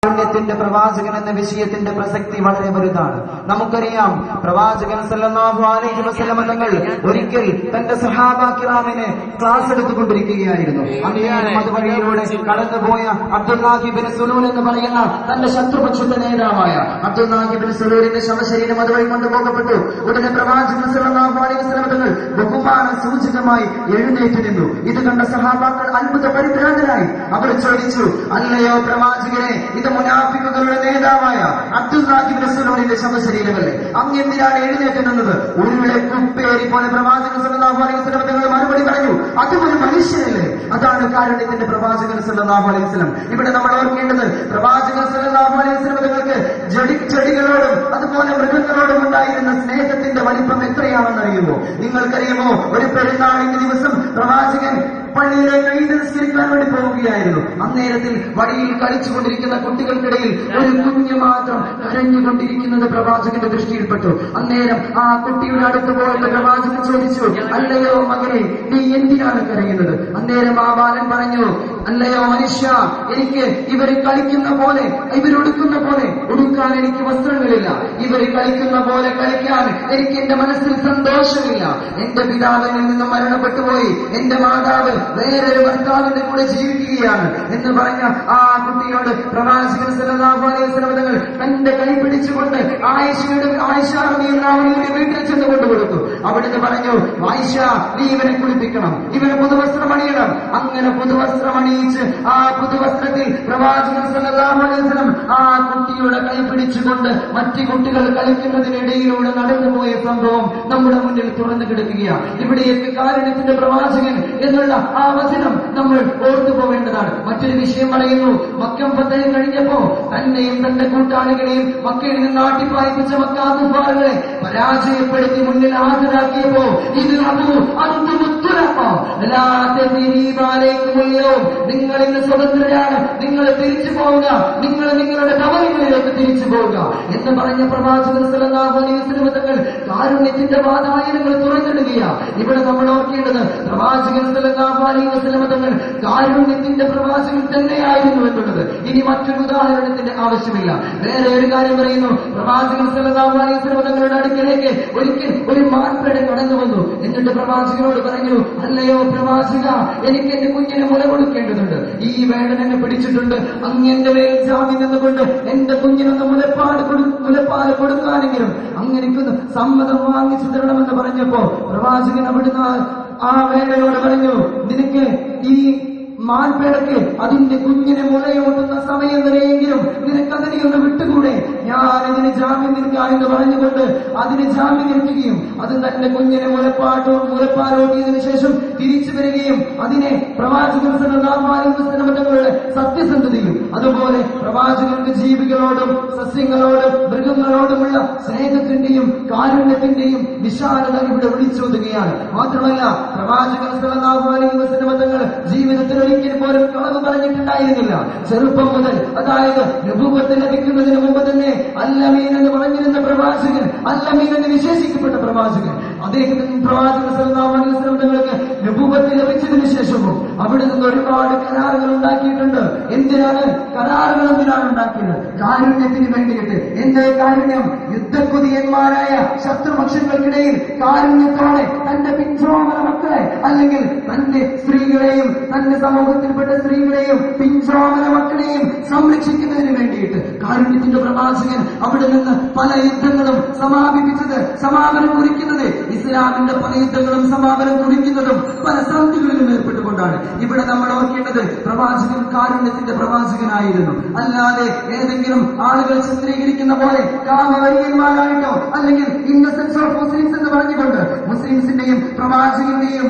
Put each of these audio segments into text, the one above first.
ത്തിന്റെ പ്രവാചകൻ എന്ന വിഷയത്തിന്റെ പ്രസക്തി വളരെ വലുതാണ്. നമുക്കറിയാം, പ്രവാചകൻ സല്ലല്ലാഹു അലൈഹി വസല്ലം തങ്ങൾ ഒരിക്കൽ തന്റെ സഹാബാ കിറാമിനെ ക്ലാസ് എടുത്തുകൊണ്ടിരിക്കുകയായിരുന്നു. അന്നേരം അതുവഴിയിലൂടെ കടന്നുപോയ അബ്ദുല്ലാഹി ഇബ്നു സുലൂൽ എന്ന് പറയുന്ന തന്റെ ശത്രുപക്ഷത്തെ നേതാവായ അബ്ദുല്ലാഹി ഇബ്നു സുലൂലിന്റെ ശവശരീരം അതുവഴി കൊണ്ടുപോകപ്പെട്ടു. ഉടനെ പ്രവാചകൻ സല്ലല്ലാഹു അലൈഹി വസല്ലം തങ്ങൾ ബഹുമാന സൂചകമായി എഴുന്നേറ്റ് നിന്നു. ഇത് കണ്ട സഹാബാക്കൾ അത്ഭുത പരിഭ്രാന്തരായി. അവർ ചോദിച്ചു, അല്ലയോ പ്രവാചകരെ, ഇത് മുനാഫിക്കുകളുടെ നേതാവായ അബ്ദുല്ലാഹി ഇബ്നു സുലൂലിന്റെ ശവശരീരമല്ലേ, അങ്ങ് എന്തിനാണ് എഴുന്നേറ്റ് നിന്നത്? ഉരുളെ കുപ്പേരി പോലെ പ്രവാചകൻ സല്ലല്ലാഹു അലൈഹി വസല്ലം തങ്ങൾ മറുപടി പറഞ്ഞു, അതും ഒരു മനുഷ്യനല്ലേ. അതാണ് കാരുണ്യത്തിന്റെ പ്രവാചകൻ സല്ലല്ലാഹു അലൈഹി വസല്ലം. ഇവിടെ നമ്മൾ ഓർക്കേണ്ടത്, പ്രവാചകൻ സല്ലല്ലാഹു അലൈഹി വസല്ലം തങ്ങൾക്ക് ചെടികളോടും അതുപോലെ മൃഗങ്ങളോടും ഉണ്ടായിരുന്ന സ്നേഹത്തിന്റെ വലിപ്പം എത്രയാണെന്ന് അറിയുമോ? നിങ്ങൾക്കറിയുമോ, ഒരു പെരുന്നാളിന്റെ ദിവസം പ്രവാചകൻ പള്ളിയിലേക്ക് ഈദ് നിസ്കരിക്കാൻ വേണ്ടി പോവുകയായിരുന്നു. അന്നേരത്തിൽ വഴിയിൽ കളിച്ചുകൊണ്ടിരിക്കുന്ന കുട്ടികൾക്കിടയിൽ ഒരു കുഞ്ഞ് മാത്രം കരഞ്ഞുകൊണ്ടിരിക്കുന്നത് പ്രവാചകന്റെ ദൃഷ്ടിയിൽപ്പെട്ടു. അന്നേരം ആ കുട്ടിയുടെ അടുത്ത് പോയിട്ട് പ്രവാചകൻ ചോദിച്ചു, അല്ലയോ മകനെ, നീ എന്തിനാണ് കരയുന്നത്? അന്നേരം ആ ബാലൻ പറഞ്ഞു, അല്ലയോ മനുഷ്യ, എനിക്ക് ഇവര് കളിക്കുന്ന പോലെ, ഇവരൊടുക്കുന്ന പോലെ ഉടുക്കാൻ എനിക്ക് വസ്ത്രങ്ങളില്ല. ഇവര് കളിക്കുന്ന പോലെ കളിക്കാൻ എനിക്ക് എന്റെ മനസ്സിൽ സന്തോഷമില്ല. എന്റെ പിതാവിൽ നിന്നും മരണപ്പെട്ടുപോയി, എന്റെ മാതാവ് വേറൊരു ഭർത്താവിന്റെ കൂടെ ജീവിക്കുകയാണ് എന്ന് പറഞ്ഞ ആ കുട്ടിയോട് പ്രവാചകൻ സല്ലല്ലാഹു അലൈഹി വസല്ലം തങ്ങൾ തന്റെ കൈ പിടിച്ചുകൊണ്ട് ആയിഷ റളിയല്ലാഹുവിന്റെ വീട്ടിൽ ചെന്ന് കൊണ്ടുകൊടുത്തു. അവിടുന്ന് പറഞ്ഞു, ആയിഷ, നീ ഇവനെ കുളിപ്പിക്കണം, ഇവന് പുതുവസ്ത്രം അണിയണം. അങ്ങനെ പുതുവസ്ത്രം അണിയിച്ച് ആ പുതുവസ്ത്രത്തിൽ പ്രവാചകൻ സല്ലല്ലാഹു അലൈഹി വസല്ലം ആ കുട്ടിയുടെ കൈ പിടിച്ചുകൊണ്ട് മറ്റു കുട്ടികൾ കളിക്കുന്നതിനിടയിലൂടെ നടന്നുപോയ സംഭവം നമ്മുടെ മുന്നിൽ തുറന്നു കിടക്കുകയാണ്. ഇവിടെയൊക്കെ കാരുണ്യത്തിന്റെ പ്രവാചകൻ എന്നുള്ള ആ വചനം നമ്മൾ ഓർത്തുപോവേണ്ടതാണ്. മറ്റൊരു വിഷയം പറയുന്നു, മക്കം ഫതഹ് കഴിഞ്ഞപ്പോ തന്നെയും തന്റെ കൂട്ടാളികളെയും മക്കയിൽ നിന്ന് നാട്ടിപ്പായിപ്പിച്ച മക്കാ കുഫാറുകളെ പരാജയപ്പെടുത്തി മുന്നിൽ ഹാജരാക്കിയപ്പോ നിങ്ങൾ ഇന്ന് സ്വതന്ത്രരാണ്, നിങ്ങൾ തിരിച്ചു പോവുക, നിങ്ങൾ നിങ്ങളുടെ കവലകളിലേക്ക് തിരിച്ചു പോവുക എന്ന് പറഞ്ഞ പ്രവാചകൻ സല്ലല്ലാഹു അലൈഹി വസല്ലം തങ്ങൾ കാരുണ്യത്തിന്റെ വാതായനങ്ങൾ തുറന്നിടുകയാണ്. ഇവിടെ നമ്മൾ ഓർക്കേണ്ടത്, പ്രവാചകൻ സല്ലല്ലാഹു അലൈഹി വസല്ലം തങ്ങൾ കാരുണ്യത്തിന്റെ പ്രവാചകൻ തന്നെയായിരുന്നു എന്നുള്ളത്. ഇനി മറ്റൊരു ഉദാഹരണത്തിന്റെ ആവശ്യമില്ല. വേറെ ഒരു കാര്യം പറയുന്നു, പ്രവാചകൻ സല്ലല്ലാഹു അലൈഹി വസല്ലം തങ്ങളുടെ അടുക്കലേക്ക് ഒരിക്കൽ ഒരു മാൻപേട കടന്നു വന്നു. എന്നിട്ട് പ്രവാചകനോട് പറഞ്ഞു, അല്ലയോ പ്രവാചക, എനിക്ക് എന്റെ കുഞ്ഞിനെ മുല കൊടുക്കേണ്ടതുണ്ട്. ഈ വേടൻ എന്നെ പിടിച്ചിട്ടുണ്ട്. അങ്ങ് എന്റെ മേൽ ജാമ്യം നിന്നുകൊണ്ട് എന്റെ കുഞ്ഞിനൊന്ന് മുലപ്പാല് കൊടുക്കാനെങ്കിലും അങ്ങനെയൊന്ന് സമ്മതം വാങ്ങിച്ചു തരണമെന്ന് പറഞ്ഞപ്പോ പ്രവാചകൻ അവിടുന്ന് ആ വേടനോട് പറഞ്ഞു, നിനക്ക് ഈ മാൻപേടയ്ക്ക് അതിന്റെ കുഞ്ഞിനെ മുലയൂട്ടുന്ന സമയം വരെയെങ്കിലും നിനക്കതിനെയൊന്ന് വിട്ടുകൂടെ? ഞാൻ ഇതിന് ജാമ്യം നിൽക്കാം എന്ന് പറഞ്ഞുകൊണ്ട് അതിന് ജാമ്യം നിൽക്കുകയും അത് തന്റെ കുഞ്ഞിനെ മുലപ്പാലോട്ടിയതിനു ശേഷം തിരിച്ചു വരികയും അതിനെ പ്രവാചകൻ സല്ലല്ലാഹു അലൈഹി വസല്ലം തങ്ങളുടെ സത്യസന്ധതയും അതുപോലെ പ്രവാചകന്റെ ജീവികളോടും സസ്യങ്ങളോടും മൃഗങ്ങളോടുമുള്ള സ്നേഹത്തിന്റെയും കാരുണ്യത്തിന്റെയും വിശാലത ഇവിടെ വിളിച്ചോതുകയാണ്. മാത്രമല്ല, പ്രവാചകൻ സല്ലല്ലാഹു അലൈഹി വസല്ലം തങ്ങൾ ജീവിതത്തിൽ ഒരിക്കലും പോലും കളവ് പറഞ്ഞിട്ടുണ്ടായിരുന്നില്ല. ചെറുപ്പം മുതൽ, അതായത് നബുവത്ത് ലഭിക്കുന്നതിന് മുമ്പ് തന്നെ അൽ-അമീൻ എന്ന് പറഞ്ഞിരുന്ന പ്രവാചകൻ, അൽ-അമീൻ എന്ന് വിശേഷിക്കപ്പെട്ട പ്രവാചകൻ, അദ്ദേഹത്തിന് പ്രവാചകൻ സല്ലല്ലാഹു അലൈഹി വസല്ലം തങ്ങൾക്ക് നബുവത്ത് ലഭിച്ചതിന് ശേഷവും അവിടെ നിന്ന് ഒരുപാട് കരാറുകൾ ഉണ്ടാക്കിയിട്ടുണ്ട്. എന്തിനാണ് കരാറുകൾ ഉണ്ടാക്കിയത്? കാരുണ്യത്തിന് വേണ്ടിയിട്ട്. എന്തേ കാരുണ്യം? യുദ്ധക്കുതിയന്മാരായ ശത്രുപക്ഷങ്ങൾക്കിടയിൽ കാരുണ്യത്തോടെ തന്റെ പിഞ്ചോമന മക്കളെ, അല്ലെങ്കിൽ തന്റെ സ്ത്രീകളെയും തന്റെ സമൂഹത്തിൽപ്പെട്ട സ്ത്രീകളെയും പിഞ്ചോമന മക്കളെയും സംരക്ഷിക്കുന്നതിന് വേണ്ടിയിട്ട് കാരുണ്യത്തിന്റെ പ്രവാചകൻ അവിടെ നിന്ന് പല യുദ്ധങ്ങളും സമാപനം കുറിക്കുന്നത്, ഇസ്ലാമിന്റെ പല യുദ്ധങ്ങളും സമാപനം കുറിക്കുന്നതും പല സന്ധികളിലും ഏർപ്പെട്ടുകൊണ്ടാണ്. ഇവിടെ നമ്മൾ ഓർക്കേണ്ടത്, പ്രവാചകൻ കാരുണ്യത്തിന്റെ പ്രവാചകനായിരുന്നു. അല്ലാതെ ഏതെങ്കിലും ആളുകൾ ചിത്രീകരിക്കുന്ന പോലെ കാമവര്യന്മാരായിട്ടോ അല്ലെങ്കിൽ ഇന്നസെൻസ് ഓഫ് മുസ്ലിംസ് എന്ന് പറഞ്ഞുകൊണ്ട് മുസ്ലിംസിന്റെയും പ്രവാചകന്റെയും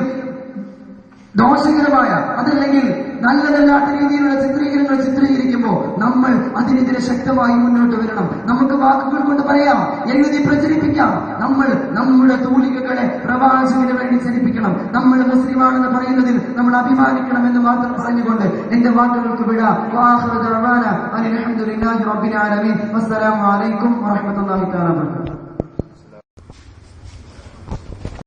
ദോഷകരമായ അതല്ലെങ്കിൽ നല്ലതല്ലാത്ത രീതിയിലുള്ള ചിത്രീകരണങ്ങൾ ചിത്രീകരിക്കുമ്പോൾ നമ്മൾ അതിനെതിരെ ശക്തമായി മുന്നോട്ട് വരണം. നമുക്ക് വാക്കുകൾ കൊണ്ട് പറയാം, എഴുതി പ്രചരിപ്പിക്കാം. നമ്മൾ നമ്മുടെ തൂലികകളെ പ്രവാചകന് വേണ്ടി ചലിപ്പിക്കണം. നമ്മൾ മുസ്ലിമാണെന്ന് പറയുന്നതിൽ നമ്മൾ അഭിമാനിക്കണം എന്ന് മാത്രം പറഞ്ഞുകൊണ്ട് എന്റെ വാക്കുകൾക്ക് വിട. അൽഹംദുലില്ലാഹി റബ്ബിൽ ആലമീൻ. അസ്സലാമു അലൈക്കും വറഹ്മത്തുള്ളാഹി തആല വബറകാതുഹു.